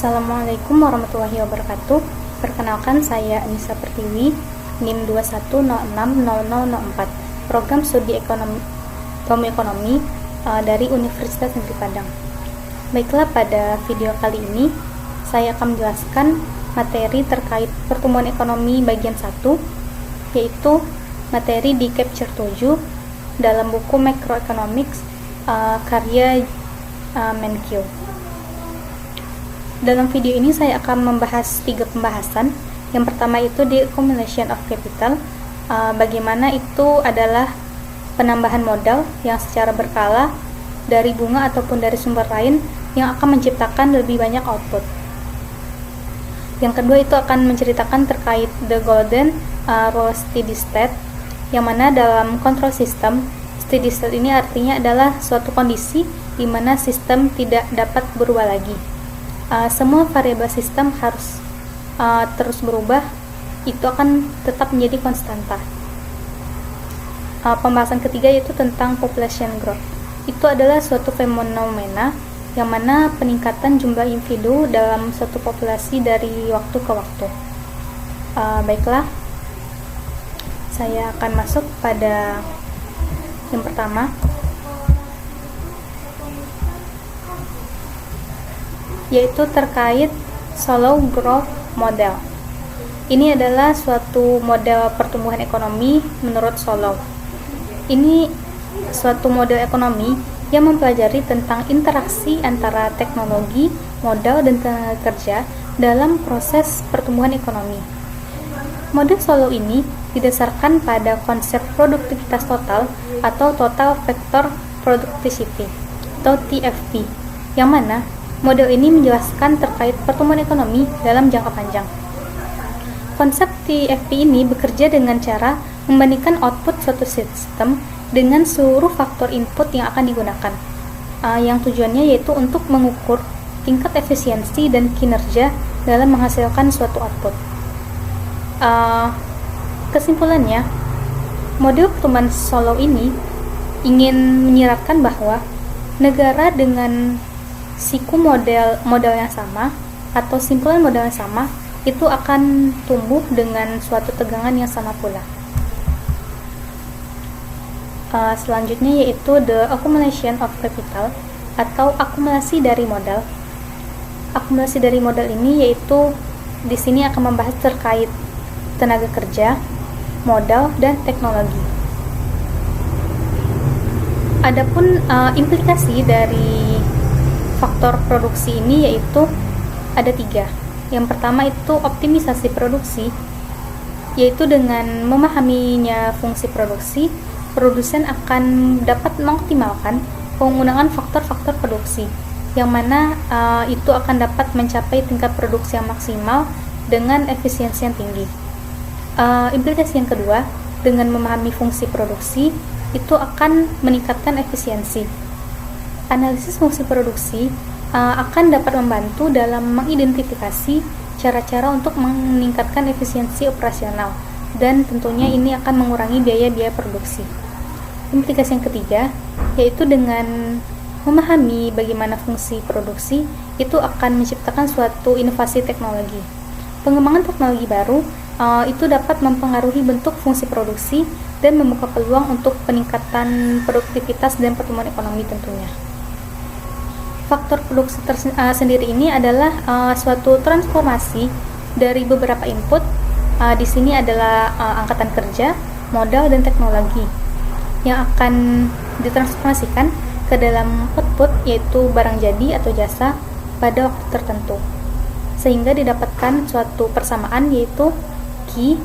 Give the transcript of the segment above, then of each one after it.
Assalamualaikum warahmatullahi wabarakatuh. Perkenalkan, saya Anissa Pertiwi, NIM 21060004, Program Studi Ilmu Ekonomi dari Universitas Negeri Padang. Baiklah, pada video kali ini saya akan menjelaskan materi terkait pertumbuhan ekonomi bagian 1, yaitu materi di Capture 7 dalam buku Macroeconomics karya Menkyu. Dalam video ini saya akan membahas 3 pembahasan. Yang pertama itu di accumulation of capital, bagaimana itu adalah penambahan modal yang secara berkala dari bunga ataupun dari sumber lain yang akan menciptakan lebih banyak output. Yang kedua itu akan menceritakan terkait the golden rule steady state, yang mana dalam control system, steady state ini artinya adalah suatu kondisi di mana sistem tidak dapat berubah lagi. Semua variabel sistem harus terus berubah, itu akan tetap menjadi konstanta. Pembahasan ketiga yaitu tentang population growth. Itu adalah suatu fenomena yang mana peningkatan jumlah individu dalam suatu populasi dari waktu ke waktu. Baiklah, saya akan masuk pada yang pertama, yaitu terkait Solow Growth Model. Ini adalah suatu model pertumbuhan ekonomi menurut Solow. Ini suatu model ekonomi yang mempelajari tentang interaksi antara teknologi, modal, dan tenaga kerja dalam proses pertumbuhan ekonomi. Model Solow ini didasarkan pada konsep produktivitas total atau Total Factor Productivity atau TFP, yang mana model ini menjelaskan terkait pertumbuhan ekonomi dalam jangka panjang. Konsep TFP ini bekerja dengan cara membandingkan output suatu sistem dengan seluruh faktor input yang akan digunakan. Yang tujuannya yaitu untuk mengukur tingkat efisiensi dan kinerja dalam menghasilkan suatu output. Kesimpulannya, model pertumbuhan Solow ini ingin menyiratkan bahwa negara dengan siku model yang sama atau simpulan model yang sama itu akan tumbuh dengan suatu tegangan yang sama pula. Selanjutnya yaitu the accumulation of capital atau akumulasi dari modal. Akumulasi dari modal ini yaitu di sini akan membahas terkait tenaga kerja, modal, dan teknologi. Adapun implikasi dari faktor produksi ini yaitu ada 3. Yang pertama itu optimisasi produksi, yaitu dengan memahaminya fungsi produksi, produsen akan dapat mengoptimalkan penggunaan faktor-faktor produksi, yang mana itu akan dapat mencapai tingkat produksi yang maksimal dengan efisiensi yang tinggi. Implikasi yang kedua, dengan memahami fungsi produksi, itu akan meningkatkan efisiensi. Analisis fungsi produksi akan dapat membantu dalam mengidentifikasi cara-cara untuk meningkatkan efisiensi operasional, dan tentunya ini akan mengurangi biaya-biaya produksi. Implikasi yang ketiga, yaitu dengan memahami bagaimana fungsi produksi, itu akan menciptakan suatu inovasi teknologi. Pengembangan teknologi baru itu dapat mempengaruhi bentuk fungsi produksi dan membuka peluang untuk peningkatan produktivitas dan pertumbuhan ekonomi tentunya. Faktor produksi sendiri ini adalah suatu transformasi dari beberapa input. Di sini adalah angkatan kerja, modal, dan teknologi yang akan ditransformasikan ke dalam output, yaitu barang jadi atau jasa pada waktu tertentu, sehingga didapatkan suatu persamaan yaitu Q,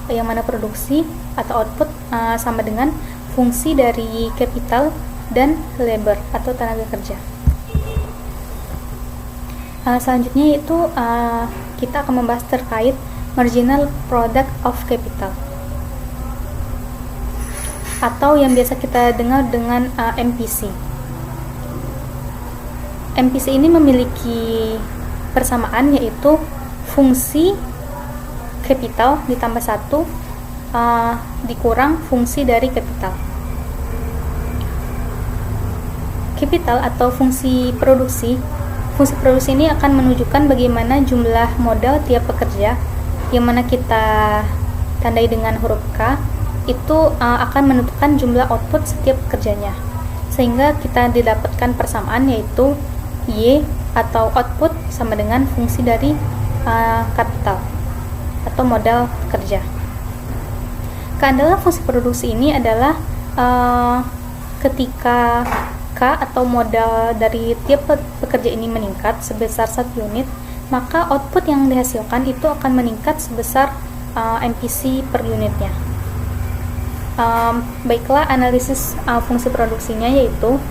yang mana produksi atau output sama dengan fungsi dari capital dan labor atau tenaga kerja. Selanjutnya yaitu kita akan membahas terkait marginal product of capital, atau yang biasa kita dengar dengan MPC. MPC ini memiliki persamaan yaitu fungsi capital ditambah 1 dikurang fungsi dari capital. Capital atau fungsi produksi Fungsi produksi ini akan menunjukkan bagaimana jumlah modal tiap pekerja, yang mana kita tandai dengan huruf K, itu akan menentukan jumlah output setiap pekerjanya. Sehingga kita didapatkan persamaan, yaitu Y atau output sama dengan fungsi dari kapital atau modal pekerja. Keandalan fungsi produksi ini adalah ketika K atau modal dari tiap pekerja ini meningkat sebesar 1 unit, maka output yang dihasilkan itu akan meningkat sebesar MPC per unitnya. Baiklah, analisis fungsi produksinya, yaitu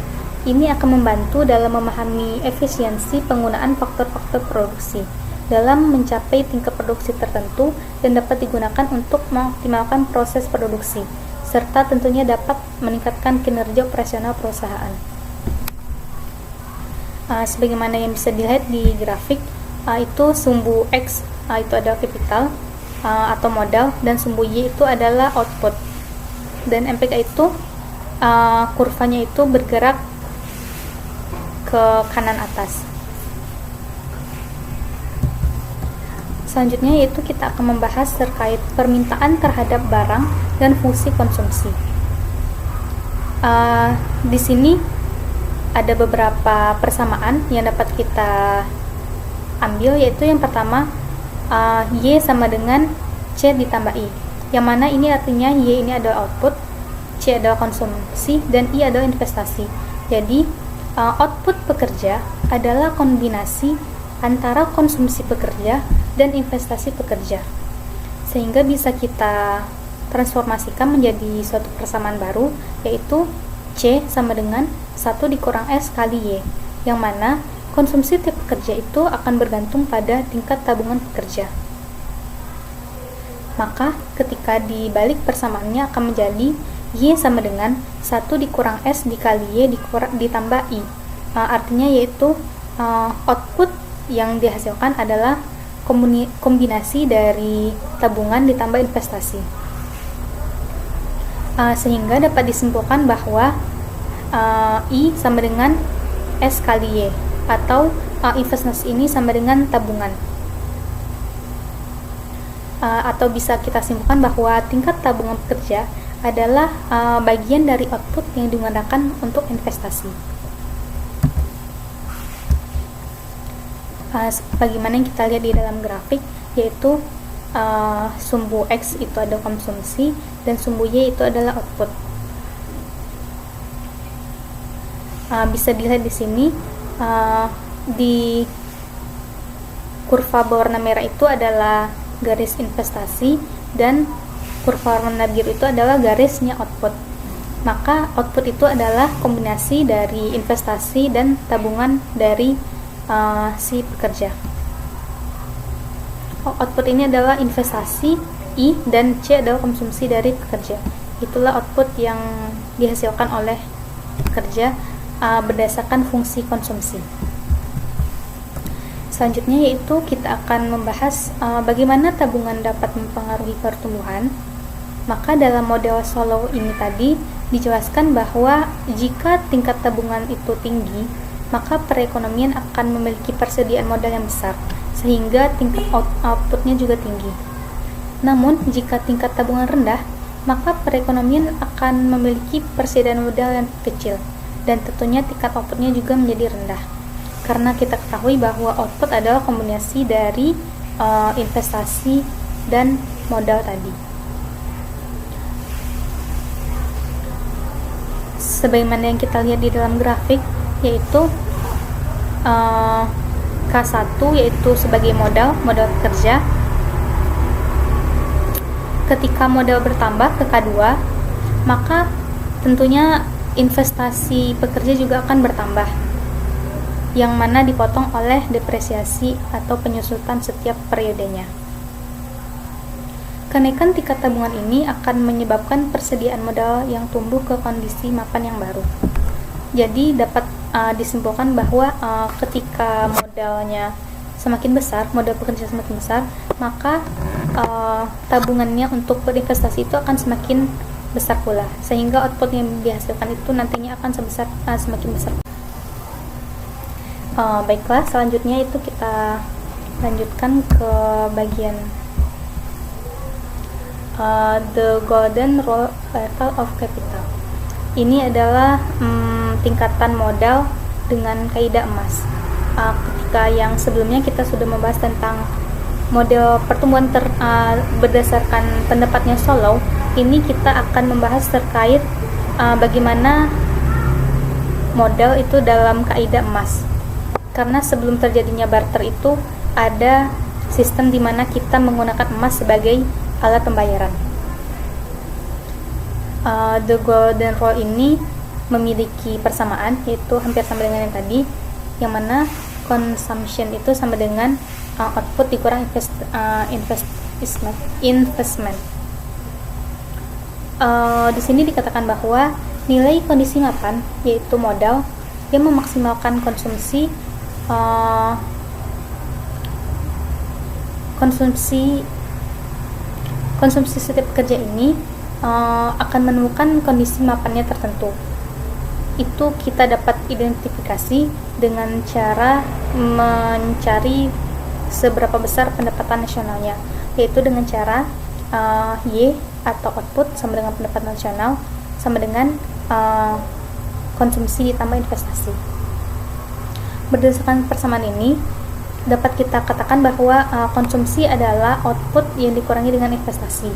ini akan membantu dalam memahami efisiensi penggunaan faktor-faktor produksi dalam mencapai tingkat produksi tertentu dan dapat digunakan untuk mengoptimalkan proses produksi, serta tentunya dapat meningkatkan kinerja operasional perusahaan. Sebagaimana yang bisa dilihat di grafik, itu sumbu X itu adalah kapital atau modal, dan sumbu Y itu adalah output, dan MPK itu kurvanya itu bergerak ke kanan atas. Selanjutnya yaitu kita akan membahas terkait permintaan terhadap barang dan fungsi konsumsi. Di sini ada beberapa persamaan yang dapat kita ambil, yaitu yang pertama, Y sama dengan C ditambah I, yang mana ini artinya Y ini adalah output, C adalah konsumsi, dan I adalah investasi. Jadi output pekerja adalah kombinasi antara konsumsi pekerja dan investasi pekerja, sehingga bisa kita transformasikan menjadi suatu persamaan baru, yaitu C sama dengan 1 dikurang S kali Y, yang mana konsumsi tiap pekerja itu akan bergantung pada tingkat tabungan pekerja. Maka ketika dibalik persamaannya akan menjadi Y sama dengan 1 dikurang S dikali Y ditambah I. Artinya yaitu output yang dihasilkan adalah kombinasi dari tabungan ditambah investasi. Sehingga dapat disimpulkan bahwa I sama dengan S kali Y, atau investasi ini sama dengan tabungan. Atau bisa kita simpulkan bahwa tingkat tabungan pekerja adalah bagian dari output yang digunakan untuk investasi. Bagaimana yang kita lihat di dalam grafik, yaitu sumbu X itu adalah konsumsi dan sumbu Y itu adalah output. Bisa dilihat di sini, di kurva berwarna merah itu adalah garis investasi dan kurva warna biru itu adalah garisnya output. Maka output itu adalah kombinasi dari investasi dan tabungan dari si pekerja. Output ini adalah investasi, I, dan C adalah konsumsi dari pekerja. Itulah output yang dihasilkan oleh pekerja berdasarkan fungsi konsumsi. Selanjutnya yaitu kita akan membahas bagaimana tabungan dapat mempengaruhi pertumbuhan. Maka dalam model Solow ini tadi dijelaskan bahwa jika tingkat tabungan itu tinggi, maka perekonomian akan memiliki persediaan modal yang besar, sehingga tingkat outputnya juga tinggi. Namun jika tingkat tabungan rendah, maka perekonomian akan memiliki persediaan modal yang kecil, dan tentunya tingkat outputnya juga menjadi rendah, karena kita ketahui bahwa output adalah kombinasi dari investasi dan modal tadi. Sebagaimana yang kita lihat di dalam grafik, yaitu K1 yaitu sebagai modal pekerja. Ketika modal bertambah ke K2, maka tentunya investasi pekerja juga akan bertambah, yang mana dipotong oleh depresiasi atau penyusutan setiap periodenya. Kenaikan tingkat tabungan ini akan menyebabkan persediaan modal yang tumbuh ke kondisi mapan yang baru. Jadi dapat disimpulkan bahwa ketika modalnya semakin besar, modal pekerja semakin besar, maka tabungannya untuk berinvestasi itu akan semakin besar pula, sehingga output yang dihasilkan itu nantinya akan semakin besar. Baiklah, selanjutnya itu kita lanjutkan ke bagian the golden rule level of capital. Ini adalah tingkatan modal dengan kaidah emas. Ketika yang sebelumnya kita sudah membahas tentang model pertumbuhan berdasarkan pendapatnya Solow, ini kita akan membahas terkait bagaimana modal itu dalam kaidah emas. Karena sebelum terjadinya barter itu ada sistem di mana kita menggunakan emas sebagai alat pembayaran. The golden rule ini memiliki persamaan, yaitu hampir sama dengan yang tadi, yang mana consumption itu sama dengan output dikurang investment. Di sini dikatakan bahwa nilai kondisi mapan, yaitu modal, yang memaksimalkan konsumsi setiap pekerja ini akan menemukan kondisi mapannya tertentu. Itu kita dapat identifikasi dengan cara mencari seberapa besar pendapatan nasionalnya, yaitu dengan cara Y atau output sama dengan pendapatan nasional sama dengan konsumsi ditambah investasi. Berdasarkan persamaan ini, dapat kita katakan bahwa konsumsi adalah output yang dikurangi dengan investasi.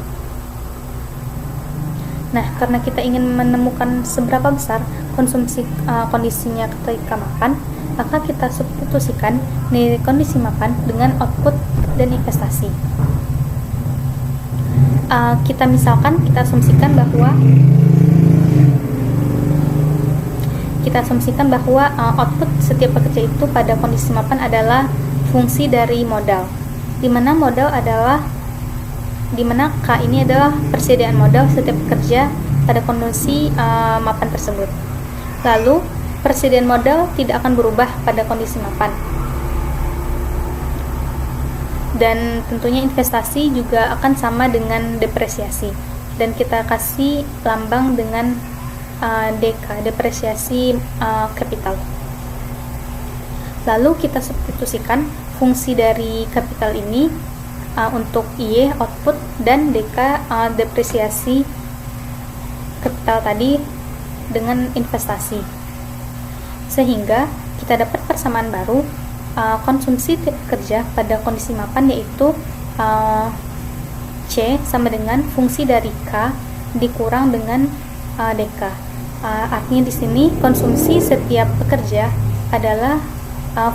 Nah, karena kita ingin menemukan seberapa besar konsumsi kondisinya ketika mapan, maka kita substitusikan nilai kondisi mapan dengan output dan investasi. Kita asumsikan bahwa output setiap pekerja itu pada kondisi mapan adalah fungsi dari modal, di mana K ini adalah persediaan modal setiap pekerja pada kondisi mapan tersebut. Lalu persediaan modal tidak akan berubah pada kondisi mapan, dan tentunya investasi juga akan sama dengan depresiasi, dan kita kasih lambang dengan DK, depresiasi kapital. Lalu kita substitusikan fungsi dari kapital ini untuk Y output dan DK depresiasi kapital tadi dengan investasi, sehingga kita dapat persamaan baru konsumsi tiap pekerja pada kondisi mapan, yaitu C sama dengan fungsi dari K dikurang dengan DK. Artinya di sini konsumsi setiap pekerja adalah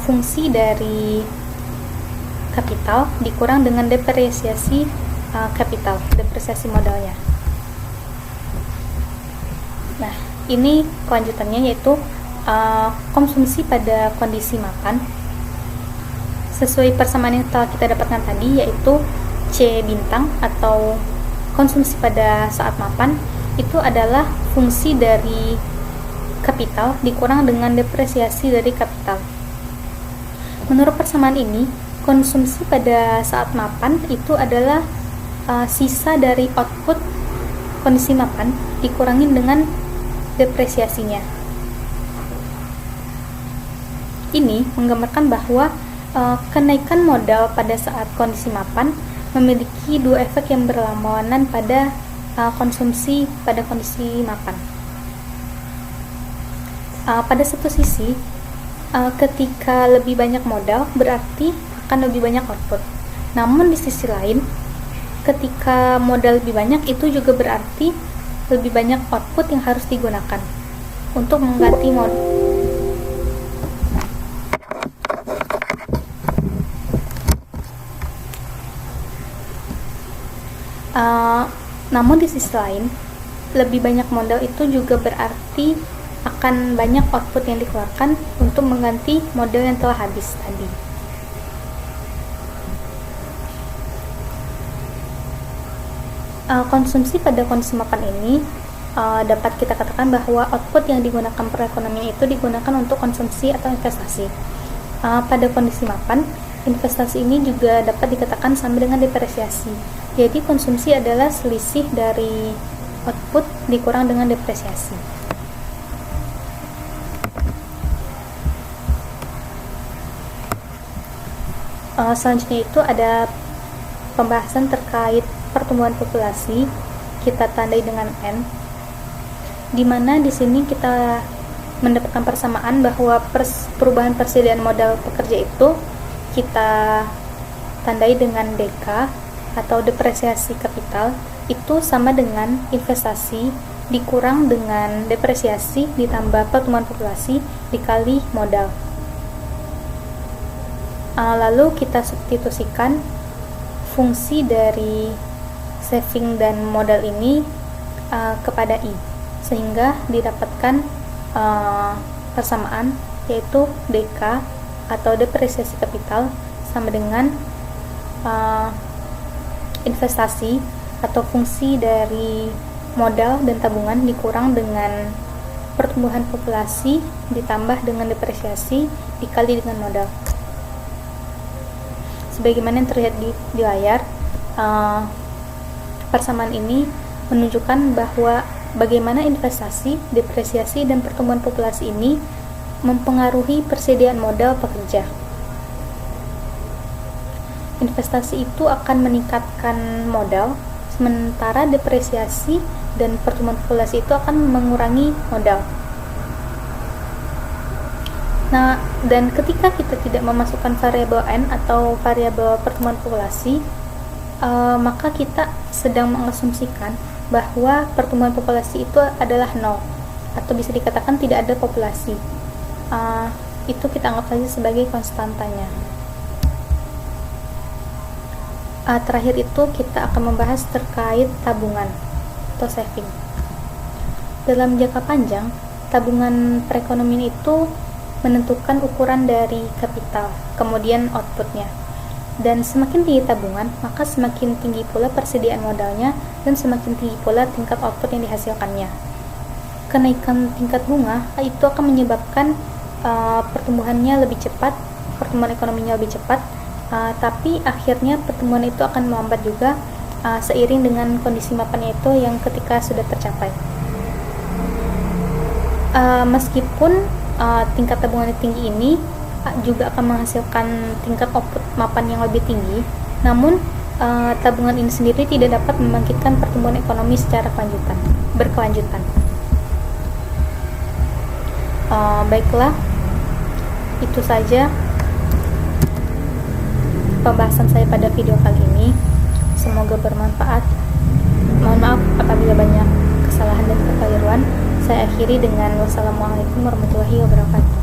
fungsi dari kapital dikurang dengan depresiasi kapital, depresiasi modalnya. Nah, ini kelanjutannya, yaitu konsumsi pada kondisi mapan sesuai persamaan yang telah kita dapatkan tadi, yaitu C bintang atau konsumsi pada saat mapan itu adalah fungsi dari kapital dikurang dengan depresiasi dari kapital. Menurut persamaan ini, konsumsi pada saat mapan itu adalah sisa dari output kondisi mapan dikurangi dengan depresiasinya. Ini menggambarkan bahwa kenaikan modal pada saat kondisi mapan memiliki dua efek yang berlawanan pada konsumsi pada kondisi mapan. Pada satu sisi, ketika lebih banyak modal berarti akan lebih banyak output. Namun di sisi lain, ketika modal lebih banyak itu juga berarti lebih banyak output yang harus digunakan untuk mengganti modal. Namun di sisi lain, lebih banyak modal itu juga berarti akan banyak output yang dikeluarkan untuk mengganti modal yang telah habis tadi. Konsumsi pada kondisi mapan ini dapat kita katakan bahwa output yang digunakan perekonomian itu digunakan untuk konsumsi atau investasi. Pada kondisi mapan, investasi ini juga dapat dikatakan sama dengan depresiasi. Jadi konsumsi adalah selisih dari output dikurang dengan depresiasi. Selanjutnya itu ada pembahasan terkait pertumbuhan populasi, kita tandai dengan N, di mana di sini kita mendapatkan persamaan bahwa perubahan persediaan modal pekerja itu kita tandai dengan DK atau depresiasi kapital, itu sama dengan investasi dikurang dengan depresiasi ditambah pertumbuhan populasi dikali modal. Lalu kita substitusikan fungsi dari saving dan modal ini kepada I, sehingga didapatkan persamaan, yaitu DK atau depresiasi kapital sama dengan investasi atau fungsi dari modal dan tabungan dikurang dengan pertumbuhan populasi ditambah dengan depresiasi dikali dengan modal. Sebagaimana yang terlihat di layar, persamaan ini menunjukkan bahwa bagaimana investasi, depresiasi, dan pertumbuhan populasi ini mempengaruhi persediaan modal pekerja. Investasi itu akan meningkatkan modal, sementara depresiasi dan pertumbuhan populasi itu akan mengurangi modal. Nah, dan ketika kita tidak memasukkan variabel N atau variabel pertumbuhan populasi, maka kita sedang mengasumsikan bahwa pertumbuhan populasi itu adalah 0, atau bisa dikatakan tidak ada populasi. Itu kita anggap saja sebagai konstantanya. Terakhir itu kita akan membahas terkait tabungan atau saving. Dalam jangka panjang, tabungan perekonomian itu menentukan ukuran dari kapital, kemudian outputnya. Dan semakin tinggi tabungan, maka semakin tinggi pula persediaan modalnya dan semakin tinggi pula tingkat output yang dihasilkannya. Kenaikan tingkat bunga itu akan menyebabkan pertumbuhannya lebih cepat, pertumbuhan ekonominya lebih cepat, tapi akhirnya pertumbuhan itu akan melambat juga seiring dengan kondisi mapannya itu yang ketika sudah tercapai. Meskipun tingkat tabungan yang tinggi ini juga akan menghasilkan tingkat output mapan yang lebih tinggi, namun tabungan ini sendiri tidak dapat membangkitkan pertumbuhan ekonomi secara berkelanjutan. Baiklah, itu saja pembahasan saya pada video kali ini. Semoga bermanfaat. Mohon maaf apabila banyak kesalahan dan kekeliruan. Saya akhiri dengan wassalamualaikum warahmatullahi wabarakatuh.